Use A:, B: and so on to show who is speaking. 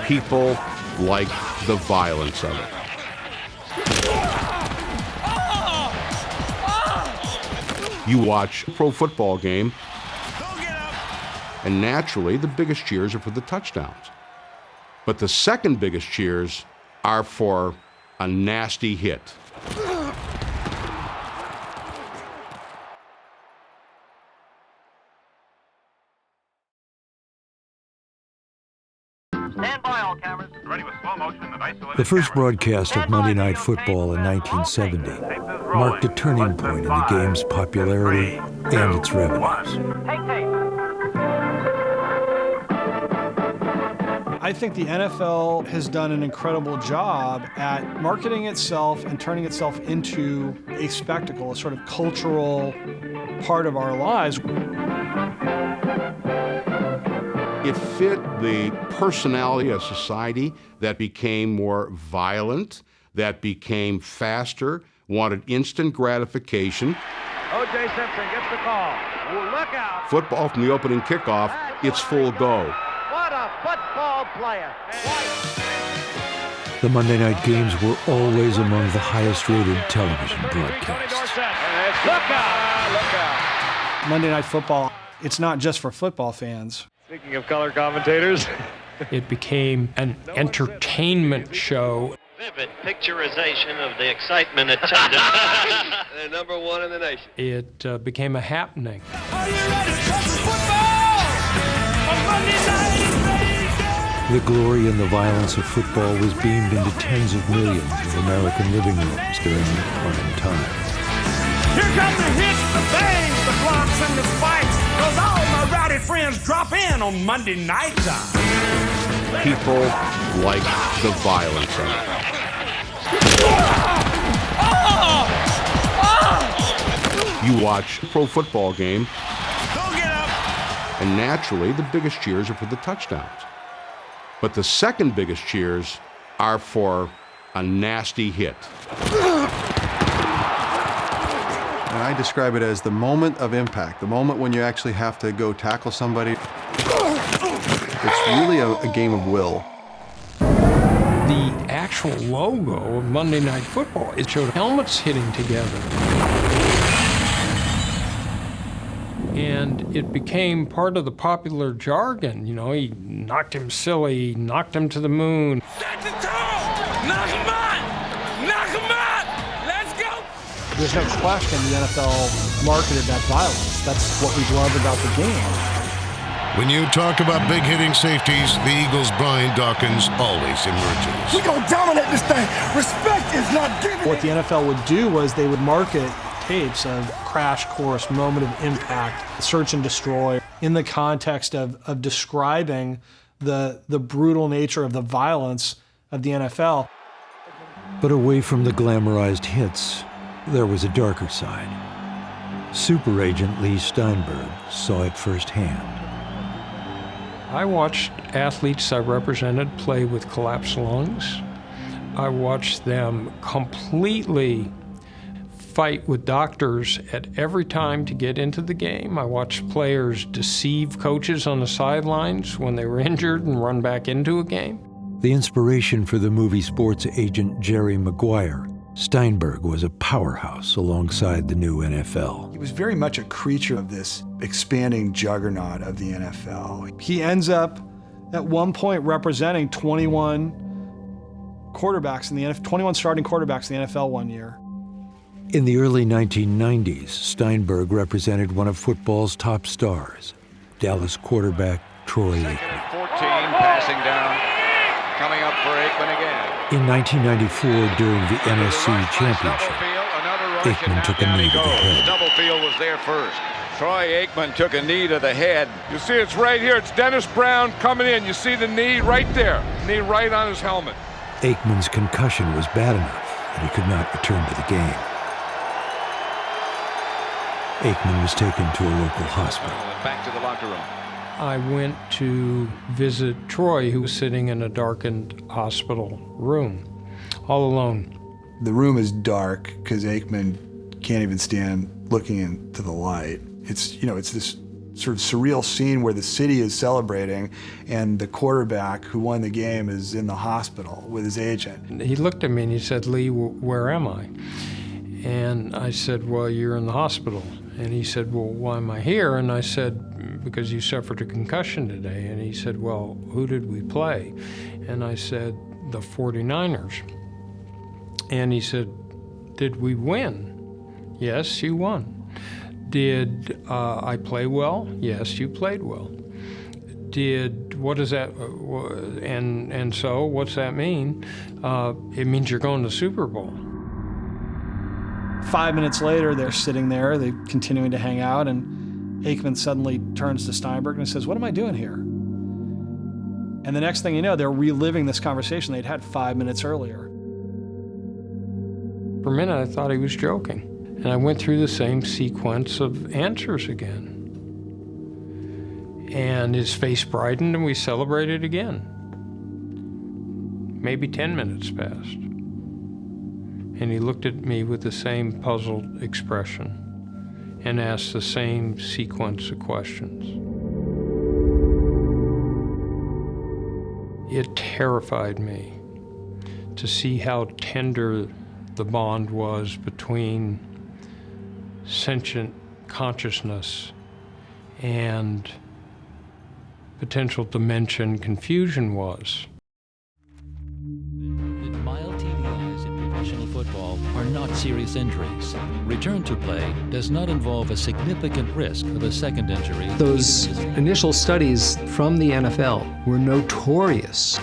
A: People like the violence of it. You watch a pro football game, and naturally the biggest cheers are for the touchdowns. But the second biggest cheers are for a nasty hit.
B: The first broadcast of Monday Night Football in 1970 marked a turning point in the game's popularity and its revenues.
C: I think the NFL has done an incredible job at marketing itself and turning itself into a spectacle, a sort of cultural part of our lives.
A: It fit the personality of society that became more violent, that became faster, wanted instant gratification.
D: O.J. Simpson gets the call. Look out.
A: Football from the opening kickoff, it's full go.
D: What a football player.
B: The Monday night games were always among the highest-rated television broadcasts.
D: Look out. Look out.
C: Monday Night Football, it's not just for football fans.
D: Speaking of color commentators.
E: It became an entertainment show.
F: Vivid picturization of the excitement attendant. They're number one in the nation.
E: It became a happening.
D: Are you ready to touch the football? On Monday night,
B: The glory and the violence of football was beamed into tens of millions of American living rooms during prime time.
D: Here come the hits, the bangs, the blocks, and the spikes. Cause all my rowdy friends drop in on Monday night time.
A: People like the violence of it. You watch a pro football game, and naturally the biggest cheers are for the touchdowns. But the second biggest cheers are for a nasty hit.
G: And I describe it as the moment of impact, the moment when you actually have to go tackle somebody. It's really a game of will.
E: The actual logo of Monday Night Football, it showed helmets hitting together. And it became part of the popular jargon. You know, he knocked him silly, knocked him to the moon.
D: Set the tone! Knock him out! Knock him out! Let's go!
C: There's no question the NFL marketed that violence. That's what we love about the game.
H: When you talk about big hitting safeties, the Eagles' Brian Dawkins always emerges.
I: We're gonna dominate this thing. Respect is not given.
C: What the NFL would do was they would market tapes of crash course, moment of impact, search and destroy, in the context of describing the brutal nature of the violence of the NFL.
B: But away from the glamorized hits, there was a darker side. Super agent Leigh Steinberg saw it firsthand.
E: I watched athletes I represented play with collapsed lungs. I watched them completely fight with doctors at every time to get into the game. I watched players deceive coaches on the sidelines when they were injured and run back into a game.
B: The inspiration for the movie sports agent Jerry Maguire, Steinberg was a powerhouse alongside the new NFL.
J: He was very much a creature of this expanding juggernaut of the NFL.
C: He ends up at one point representing 21 quarterbacks in the NFL, 21 starting quarterbacks in the NFL one year.
B: In the early 1990s, Steinberg represented one of football's top stars, Dallas quarterback Troy Aikman.
K: 14, passing down, coming up for Aikman again.
B: In 1994, during the NFC Championship, Aikman took a knee to the head.
K: Stubblefield was there first. Troy Aikman took a knee to the head.
L: You see, it's right here. It's Dennis Brown coming in. You see the knee right there. Knee right on his helmet.
B: Aikman's concussion was bad enough that he could not return to the game. Aikman was taken to a local hospital.
K: Back to the locker room.
E: I went to visit Troy, who was sitting in a darkened hospital room, all alone.
J: The room is dark because Aikman can't even stand looking into the light. It's, you know, it's this sort of surreal scene where the city is celebrating and the quarterback who won the game is in the hospital with his agent.
E: He looked at me and he said, "Leigh, where am I?" And I said, "Well, you're in the hospital." And he said, "Well, why am I here?" And I said, "Because you suffered a concussion today." And he said, "Well, who did we play?" And I said, "The 49ers." And he said, "Did we win?" "Yes, you won." "Did I play well?" "Yes, you played well." What does that, and so what's that mean? It means you're going to the Super Bowl.
C: 5 minutes later, they're sitting there, they're continuing to hang out, and Aikman suddenly turns to Steinberg and says, "What am I doing here?" And the next thing you know, they're reliving this conversation they'd had 5 minutes earlier.
E: For a minute, I thought he was joking. And I went through the same sequence of answers again. And his face brightened and we celebrated again. Maybe 10 minutes passed. And he looked at me with the same puzzled expression and asked the same sequence of questions. It terrified me to see how tender the bond was between sentient consciousness and potential dimension confusion was.
M: Mild TBIs in professional football are not serious injuries. Return to play does not involve a significant risk of a second injury.
N: Those initial studies from the NFL were notorious